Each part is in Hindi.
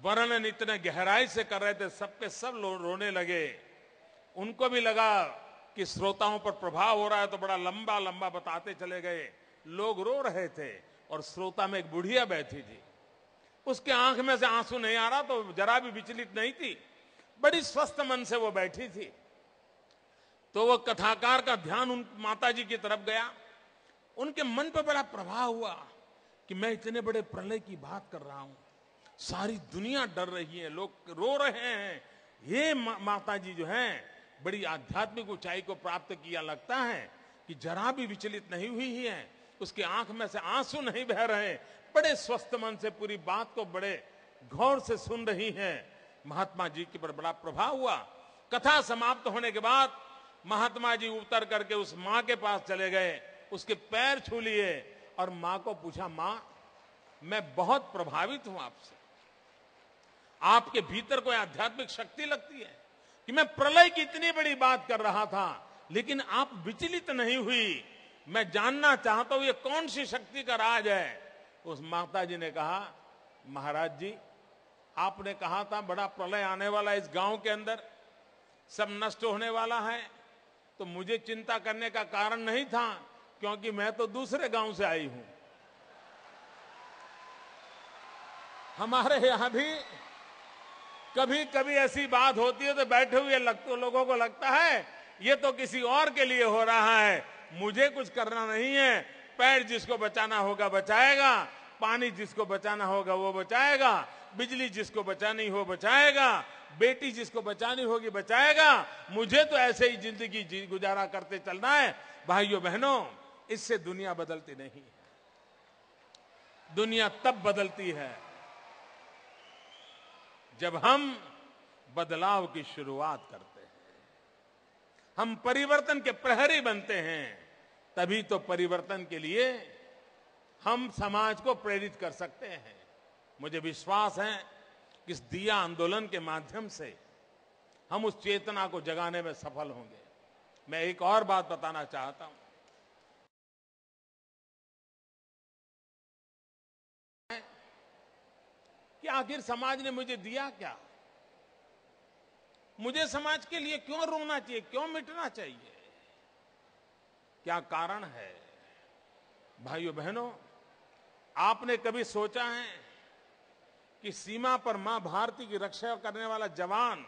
वर्णन इतने गहराई से कर रहे थे, सबके सब रोने लगे। उनको भी लगा कि श्रोताओं पर प्रभाव हो रहा है, तो बड़ा लंबा लंबा बताते चले गए। लोग रो रहे थे और श्रोता में एक बुढ़िया बैठी थी, उसके आंख में से आंसू नहीं आ रहा, तो जरा भी विचलित नहीं थी, बड़ी स्वस्थ मन से वो बैठी थी। तो वो कथाकार का ध्यान उन माता जी की तरफ गया। उनके मन पर बड़ा प्रभाव हुआ कि मैं इतने बड़े प्रलय की बात कर रहा हूं, सारी दुनिया डर रही है, लोग रो रहे हैं। ये माता जी जो हैं बड़ी आध्यात्मिक ऊंचाई को प्राप्त किया, लगता है कि जरा भी विचलित नहीं हुई है, उसकी आंख में से आंसू नहीं बह रहे, बड़े स्वस्थ मन से पूरी बात को बड़े गौर से सुन रही हैं। महात्मा जी के पर बड़ा प्रभाव हुआ। कथा समाप्त होने के बाद महात्मा जी उतर करके उस मां के पास चले गए, उसके पैर छू लिए और मां को पूछा, मां मैं बहुत प्रभावित हूं आपसे, आपके भीतर कोई आध्यात्मिक शक्ति लगती है कि मैं प्रलय की इतनी बड़ी बात कर रहा था लेकिन आप विचलित नहीं हुई, मैं जानना चाहता हूं ये कौन सी शक्ति का राज है। उस माता जी ने कहा, महाराज जी आपने कहा था बड़ा प्रलय आने वाला, इस गांव के अंदर सब नष्ट होने वाला है, तो मुझे चिंता करने का कारण नहीं था, क्योंकि मैं तो दूसरे गांव से आई हूं। हमारे यहां भी कभी कभी ऐसी बात होती है तो बैठे हुए लोगों को लगता है ये तो किसी और के लिए हो रहा है, मुझे कुछ करना नहीं है। पेड़ जिसको बचाना होगा बचाएगा, पानी जिसको बचाना होगा वो बचाएगा, बिजली जिसको बचानी हो बचाएगा, बेटी जिसको बचानी होगी बचाएगा, मुझे तो ऐसे ही जिंदगी गुजारा करते चलना है। भाइयों बहनों, इससे दुनिया बदलती नहीं है। दुनिया तब बदलती है जब हम बदलाव की शुरुआत करते हैं, हम परिवर्तन के प्रहरी बनते हैं, तभी तो परिवर्तन के लिए हम समाज को प्रेरित कर सकते हैं। मुझे विश्वास है कि इस दिया आंदोलन के माध्यम से हम उस चेतना को जगाने में सफल होंगे। मैं एक और बात बताना चाहता हूं कि आखिर समाज ने मुझे दिया क्या, मुझे समाज के लिए क्यों रोना चाहिए, क्यों मिटना चाहिए, क्या कारण है। भाइयों बहनों, आपने कभी सोचा है कि सीमा पर मां भारती की रक्षा करने वाला जवान,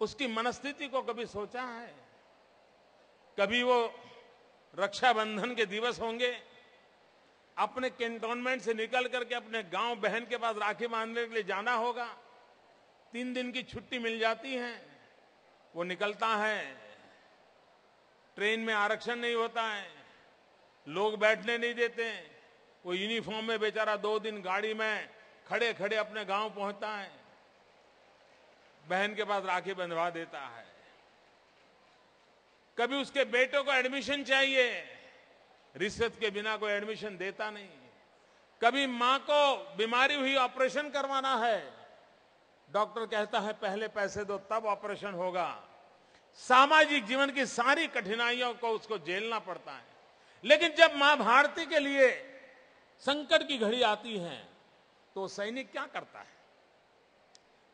उसकी मनस्थिति को कभी सोचा है। कभी वो रक्षाबंधन के दिवस होंगे, अपने कैंटोनमेंट से निकल करके अपने गांव बहन के पास राखी बांधने के लिए जाना होगा, 3 दिन की छुट्टी मिल जाती है, वो निकलता है, ट्रेन में आरक्षण नहीं होता है, लोग बैठने नहीं देते, वो यूनिफॉर्म में बेचारा 2 दिन गाड़ी में खड़े खड़े अपने गांव पहुंचता है, बहन के पास राखी बंधवा देता है। कभी उसके बेटों को एडमिशन चाहिए, रिश्वत के बिना कोई एडमिशन देता नहीं। कभी मां को बीमारी हुई, ऑपरेशन करवाना है, डॉक्टर कहता है पहले पैसे दो तब ऑपरेशन होगा। सामाजिक जीवन की सारी कठिनाइयों को उसको झेलना पड़ता है। लेकिन जब मां भारती के लिए संकट की घड़ी आती है तो सैनिक क्या करता है?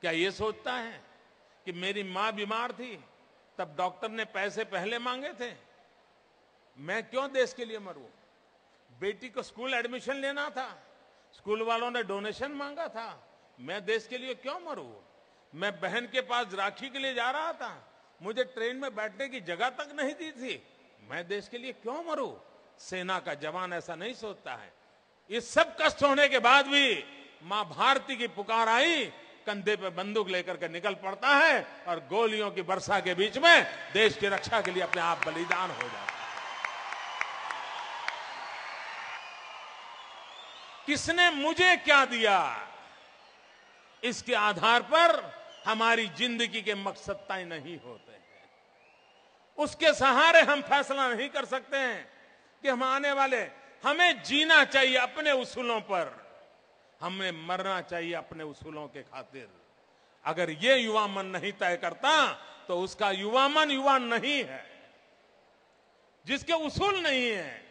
क्या ये सोचता है कि मेरी मां बीमार थी तब डॉक्टर ने पैसे पहले मांगे थे, मैं क्यों देश के लिए मरूं? बेटी को स्कूल एडमिशन लेना था, स्कूल वालों ने डोनेशन मांगा था, मैं देश के लिए क्यों मरूं? मैं बहन के पास राखी के लिए जा रहा था, मुझे ट्रेन में बैठने की जगह तक नहीं दी थी, मैं देश के लिए क्यों मरूं? सेना का जवान ऐसा नहीं सोचता है। ये सब कष्ट होने के बाद भी मां भारती की पुकार आई, कंधे पे बंदूक लेकर के निकल पड़ता है और गोलियों की वर्षा के बीच में देश की रक्षा के लिए अपने आप बलिदान हो जाता है। किसने मुझे क्या दिया, इसके आधार पर हमारी जिंदगी के मकसद तय नहीं होते हैं। उसके सहारे हम फैसला नहीं कर सकते हैं कि हम आने वाले, हमें जीना चाहिए अपने उसूलों पर, हमें मरना चाहिए अपने उसूलों के खातिर। अगर ये युवा मन नहीं तय करता तो उसका युवा मन युवा नहीं है। जिसके उसूल नहीं है,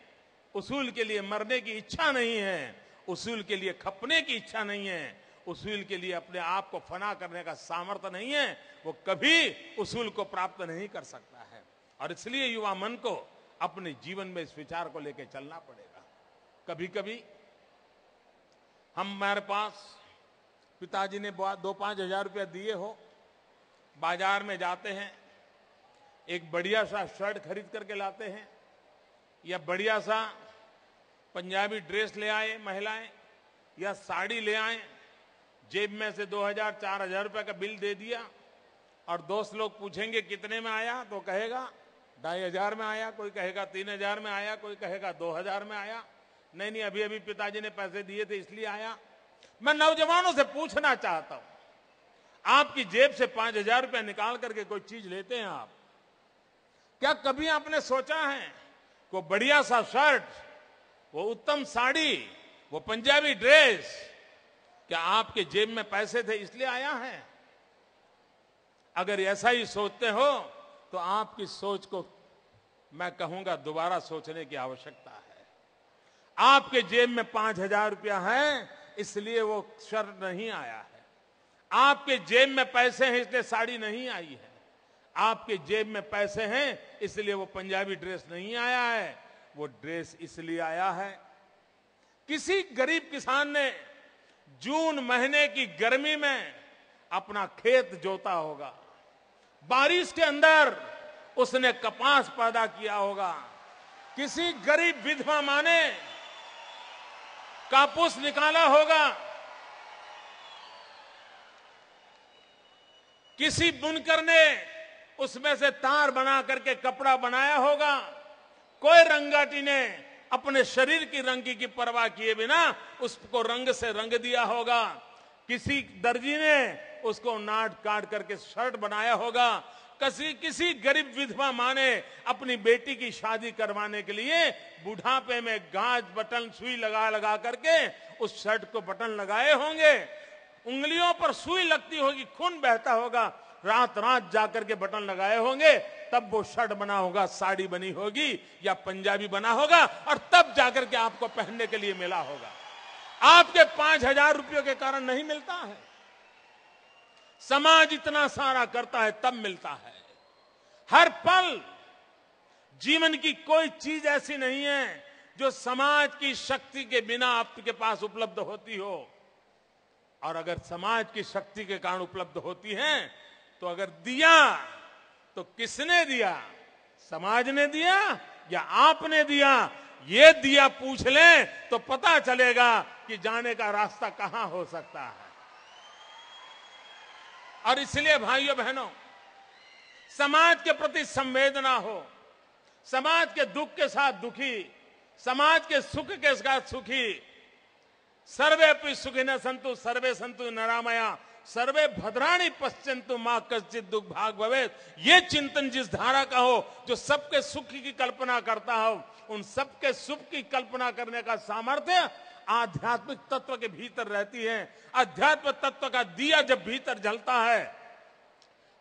उसूल के लिए मरने की इच्छा नहीं है, उसूल के लिए खपने की इच्छा नहीं है, उसूल के लिए अपने आप को फना करने का सामर्थ्य नहीं है, वो कभी उसूल को प्राप्त नहीं कर सकता है। और इसलिए युवा मन को अपने जीवन में इस विचार को लेकर चलना पड़ेगा। कभी कभी हमारे पास पिताजी ने 2-5 हजार रुपया दिए हो, बाजार में जाते हैं, एक बढ़िया सा शर्ट खरीद करके लाते हैं या बढ़िया सा पंजाबी ड्रेस ले आए महिलाएं या साड़ी ले आए, जेब में से 2000-4000 रुपए का बिल दे दिया और दोस्त लोग पूछेंगे कितने में आया, तो कहेगा 2500 में आया, कोई कहेगा 3000 में आया, कोई कहेगा 2000 में आया। नहीं अभी अभी पिताजी ने पैसे दिए थे इसलिए आया। मैं नौजवानों से पूछना चाहता हूं, आपकी जेब से 5000 रुपए निकाल करके कोई चीज लेते हैं आप, क्या कभी आपने सोचा है वो बढ़िया सा शर्ट, वो उत्तम साड़ी, वो पंजाबी ड्रेस, क्या आपके जेब में पैसे थे इसलिए आया है? अगर ऐसा ही सोचते हो तो आपकी सोच को मैं कहूंगा दोबारा सोचने की आवश्यकता है। आपके जेब में 5000 रुपया है इसलिए वो शर्ट नहीं आया है, आपके जेब में पैसे हैं इसलिए साड़ी नहीं आई है, आपके जेब में पैसे हैं इसलिए वो पंजाबी ड्रेस नहीं आया है, वो ड्रेस इसलिए आया है। किसी गरीब किसान ने जून महीने की गर्मी में अपना खेत जोता होगा, बारिश के अंदर उसने कपास पैदा किया होगा, किसी गरीब विधवा मां ने कापूस निकाला होगा, किसी बुनकर ने उसमें से तार बना करके कपड़ा बनाया होगा, कोई रंगाटी ने अपने शरीर की रंगी की परवाह किए बिना उसको रंग से रंग दिया होगा, किसी दर्जी ने उसको नाट काट करके शर्ट बनाया होगा, किसी गरीब विधवा मां ने अपनी बेटी की शादी करवाने के लिए बुढ़ापे में गाज बटन सुई लगा लगा करके उस शर्ट को बटन लगाए होंगे, उंगलियों पर सुई लगती होगी, खून बहता होगा, रात रात जाकर के बटन लगाए होंगे, तब वो शर्ट बना होगा, साड़ी बनी होगी या पंजाबी बना होगा और तब जाकर के आपको पहनने के लिए मिला होगा। आपके 5000 रुपयों के कारण नहीं मिलता है, समाज इतना सारा करता है तब मिलता है। हर पल जीवन की कोई चीज ऐसी नहीं है जो समाज की शक्ति के बिना आपके पास उपलब्ध होती हो, और अगर समाज की शक्ति के कारण उपलब्ध होती है तो अगर दिया तो किसने दिया, समाज ने दिया या आपने दिया? ये दिया पूछ लें तो पता चलेगा कि जाने का रास्ता कहां हो सकता है। और इसलिए भाइयों बहनों, समाज के प्रति संवेदना हो, समाज के दुख के साथ दुखी, समाज के सुख के साथ सुखी, सर्वेपि सुखिनः सन्तु सर्वे सन्तु निरामया सर्वे भद्राणि पश्यन्तु मां कश्चित् दुख भाग भवेत्। ये चिंतन जिस धारा का हो, जो सबके सुख की कल्पना करता हो, उन सबके सुख की कल्पना करने का सामर्थ्य आध्यात्मिक तत्व के भीतर रहती है। अध्यात्म तत्व का दिया जब भीतर जलता है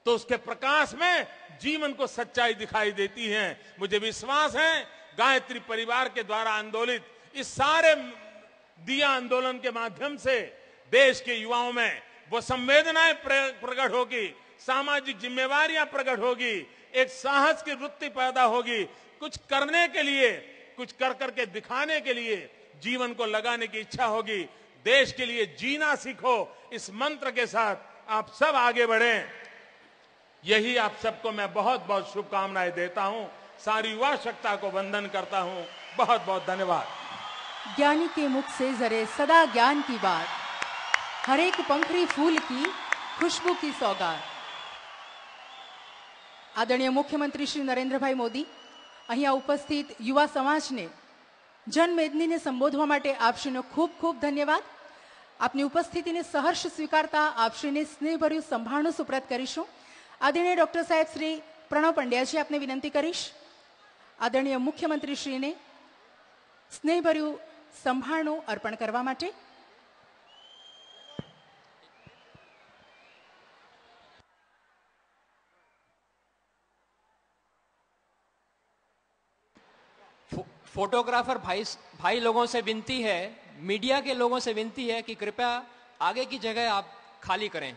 तो उसके प्रकाश में जीवन को सच्चाई दिखाई देती है। मुझे विश्वास है गायत्री परिवार के द्वारा आंदोलित इस सारे दिया आंदोलन के माध्यम से देश के युवाओं में वो संवेदनाएं प्रकट होगी, सामाजिक जिम्मेवारियां प्रकट होगी, एक साहस की वृत्ति पैदा होगी, कुछ करने के लिए, कुछ कर करके दिखाने के लिए जीवन को लगाने की इच्छा होगी। देश के लिए जीना सीखो, इस मंत्र के साथ आप सब आगे बढ़ें। यही आप सबको मैं बहुत बहुत शुभकामनाएं देता हूं। सारी युवा शक्ति को वंदन करता हूं। बहुत बहुत धन्यवाद। ज्ञानी के मुख से जरे सदा ज्ञान की बात, हर एक पंखड़ी फूल की खुशबू की सौगात। आदरणीय मुख्यमंत्री श्री नरेंद्रभाई मोदी, અહીંયા ઉપસ્થિત યુવા સમાજને જનમેદનીને સંબોધવા માટે આપશ્રીનો ખૂબ ખૂબ ધન્યવાદ। આપની ઉપસ્થિતિને સહર્ષ સ્વીકારતા આપશ્રીને સ્નેહભર્યું સંભાળનું સુપ્રત કરીશું। આદરણીય ડોક્ટર સાહેબ શ્રી પ્રણવ પંડ્યાજી, આપને વિનંતી કરીશ આદરણીય મુખ્યમંત્રીશ્રીને સ્નેહભર્યું સંભાળનું અર્પણ કરવા માટે। फोटोग्राफर भाई लोगों से विनती है, मीडिया के लोगों से विनती है कि कृपया आगे की जगह आप खाली करें।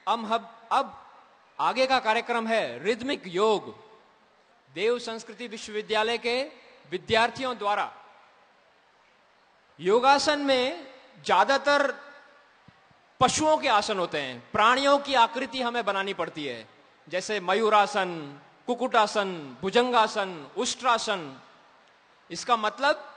अब आगे का कार्यक्रम है रिदमिक योग। देव संस्कृति विश्वविद्यालय के विद्यार्थियों द्वारा योगासन में ज्यादातर पशुओं के आसन होते हैं, प्राणियों की आकृति हमें बनानी पड़ती है, जैसे मयूरासन, कुकुटासन, भुजंगासन, उष्ट्रासन। इसका मतलब